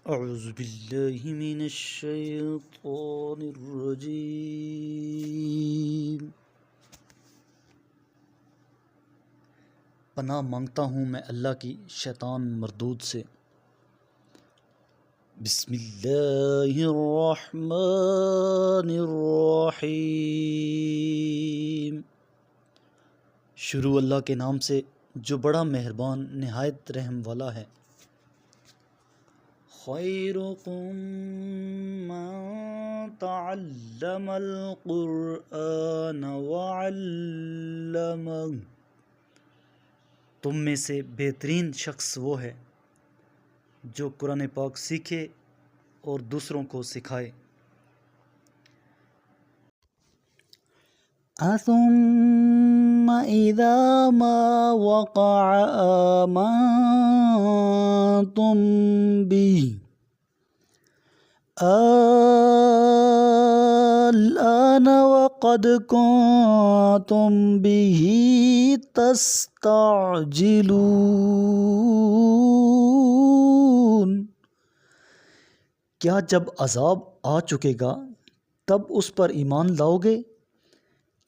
اعوذ باللہ من الشیطان الرجیم۔ پناہ مانگتا ہوں میں اللہ کی شیطان مردود سے۔ بسم اللہ الرحمن الرحیم۔ شروع اللہ کے نام سے جو بڑا مہربان نہایت رحم والا ہے۔ خیرکم من تعلم القرآن وعلمہ، تم میں سے بہترین شخص وہ ہے جو قرآن پاک سیکھے اور دوسروں کو سکھائے۔ ثم اذا ما وقع آمنتم به الآن وقد كنتم به تستعجلون، کیا جب عذاب آ چکے گا تب اس پر ایمان لاؤ گے؟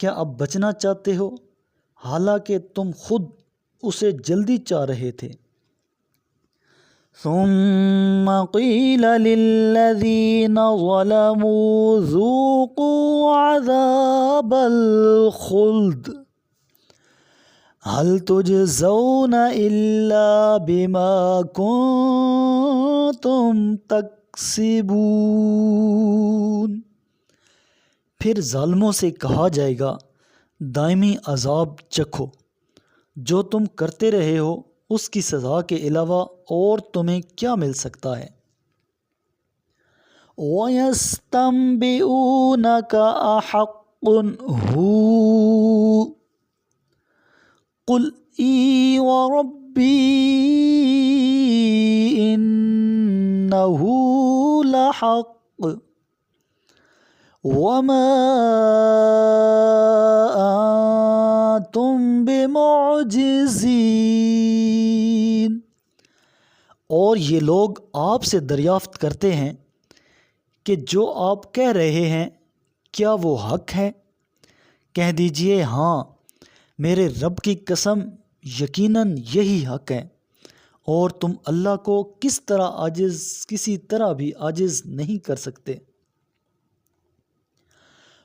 کیا اب بچنا چاہتے ہو حالانکہ تم خود اسے جلدی چاہ رہے تھے؟ ثم قیل للذین ظلموا ذوقوا عذاب الخلد هل تجزون الا بما کنتم تکسبون، پھر ظالموں سے کہا جائے گا دائمی عذاب چکھو، جو تم کرتے رہے ہو اس کی سزا کے علاوہ اور تمہیں کیا مل سکتا ہے؟ وَيَسْتَنبِئُونَكَ أَحَقٌّ هُوَ قُلْ إِي وَرَبِّي إِنَّهُ لَحَقٌّ وَمَا أَنْتُمْ بِمُعْجِزِينَ، اور یہ لوگ آپ سے دریافت کرتے ہیں کہ جو آپ کہہ رہے ہیں کیا وہ حق ہے؟ کہہ دیجئے ہاں میرے رب کی قسم یقیناً یہی حق ہے، اور تم اللہ کو کسی طرح بھی عاجز نہیں کر سکتے۔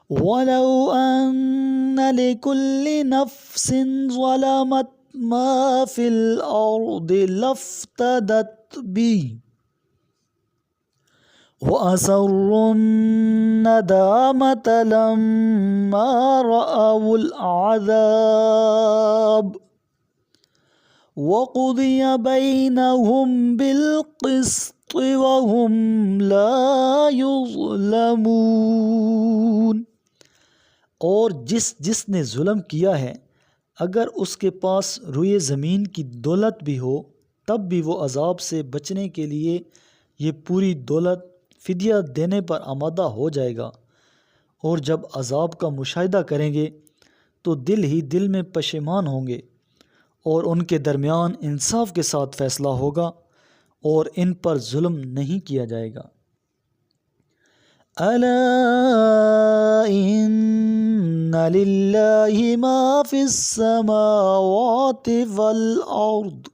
وَلَوْ أَنَّ لِكُلِّ نَفْسٍ ظَلَمَتْ مَا فِي الْأَرْضِ لَافْتَدَتْ بِهِ وَأَسَرُّوا النَّدَامَةَ لَمَّا رَأَوُا الْعَذَابَ وَقُضِيَ بَيْنَهُم بِالْقِسْطِ وَهُمْ لَا يُظْلَمُونَ، اور جس نے ظلم کیا ہے اگر اس کے پاس روئے زمین کی دولت بھی ہو تب بھی وہ عذاب سے بچنے کے لیے یہ پوری دولت فدیہ دینے پر آمادہ ہو جائے گا، اور جب عذاب کا مشاہدہ کریں گے تو دل ہی دل میں پشیمان ہوں گے، اور ان کے درمیان انصاف کے ساتھ فیصلہ ہوگا اور ان پر ظلم نہیں کیا جائے گا۔ الا ان للہ ما فی السماوات والارض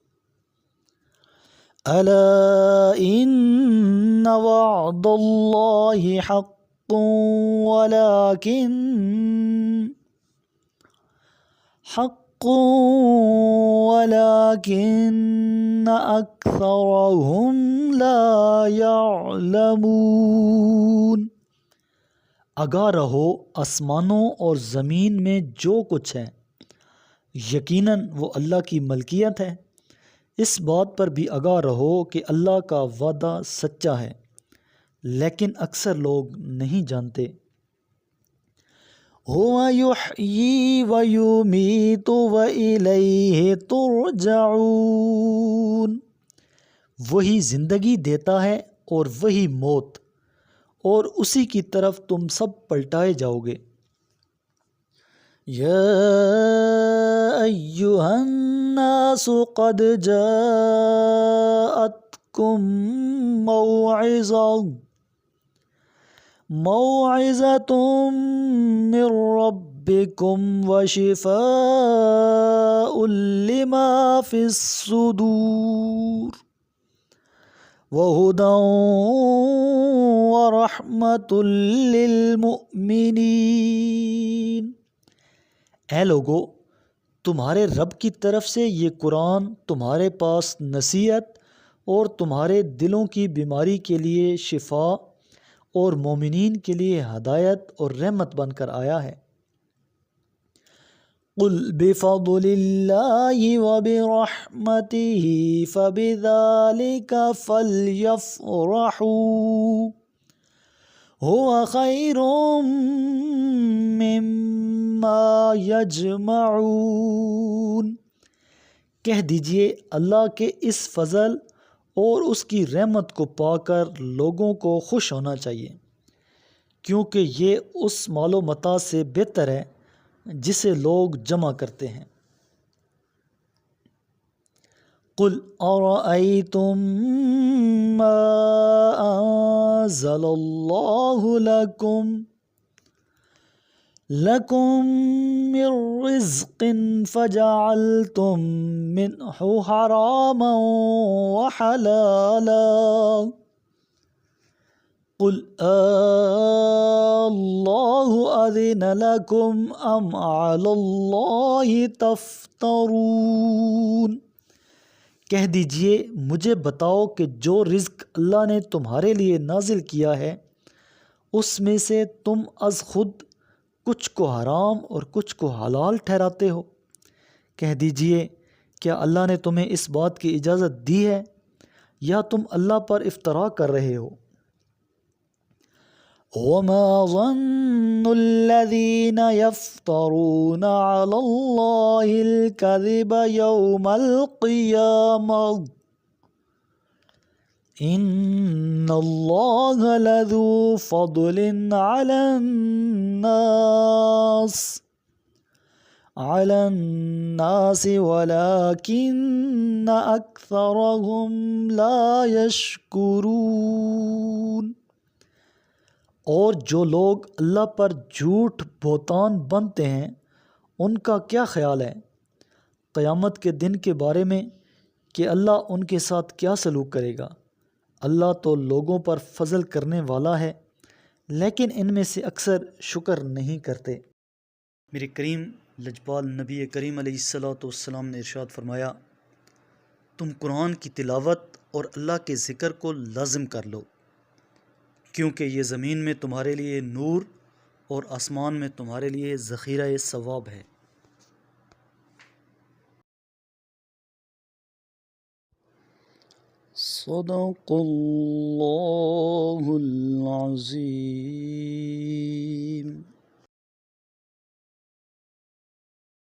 الا ان وعد اللہ حق ولكن أكثرهم لا يعلمون، آگاہ رہو آسمانوں اور زمین میں جو کچھ ہے یقیناً وہ اللہ کی ملکیت ہے، اس بات پر بھی آگاہ رہو کہ اللہ کا وعدہ سچا ہے لیکن اکثر لوگ نہیں جانتے۔ هو يحيي ويميت وإليه ترجعون، وہی زندگی دیتا ہے اور وہی موت، اور اسی کی طرف تم سب پلٹائے جاؤ گے۔ یا ایہا الناس قد جاءتکم جاءتكم موعظة من ربكم وشفاء لما في الصدور وهدى ورحمة للمؤمنين۔ اے لوگو، تمہارے رب کی طرف سے یہ قرآن تمہارے پاس نصیحت اور تمہارے دلوں کی بیماری کے لیے شفا اور مومنین کے لیے ہدایت اور رحمت بن کر آیا ہے۔ قل بفضل اللہ وبرحمتہ فبذلک فلیفرحوا هو خیر مما یجمعون۔ کہہ دیجئے اللہ کے اس فضل اور اس کی رحمت کو پا کر لوگوں کو خوش ہونا چاہیے، کیونکہ یہ اس مال و متاع سے بہتر ہے جسے لوگ جمع کرتے ہیں۔ قل ارأیتم ما انزل اللہ لکم من رزق فجعلتم منہ حراما وحلالا قل اللہ اذن لکم ام علی اللہ تفترون۔ کہہ دیجئے مجھے بتاؤ کہ جو رزق اللہ نے تمہارے لیے نازل کیا ہے اس میں سے تم از خود کچھ کو حرام اور کچھ کو حلال ٹھہراتے ہو۔ کہہ دیجئے کیا اللہ نے تمہیں اس بات کی اجازت دی ہے یا تم اللہ پر افطرا کر رہے ہو؟ وَمَا ظَنُّ الَّذِينَ يَفْتَرُونَ عَلَى اللَّهِ الْكَذِبَ يَوْمَ الْقِيَامَةِ إِنَّ اللَّهَ لَذُو فَضْلٍ عَلَى النَّاسِ وَلَكِنَّ أَكْثَرَهُمْ لَا يَشْكُرُونَ۔ اور جو لوگ اللہ پر جھوٹ بہتان بنتے ہیں ان کا کیا خیال ہے قیامت کے دن کے بارے میں کہ اللہ ان کے ساتھ کیا سلوک کرے گا؟ اللہ تو لوگوں پر فضل کرنے والا ہے لیکن ان میں سے اکثر شکر نہیں کرتے۔ میرے کریم لجپال نبی کریم علیہ السلام نے ارشاد فرمایا، تم قرآن کی تلاوت اور اللہ کے ذکر کو لازم کر لو، کیونکہ یہ زمین میں تمہارے لیے نور اور آسمان میں تمہارے لیے ذخیرہ ثواب ہے۔ صدق اللہ العظیم۔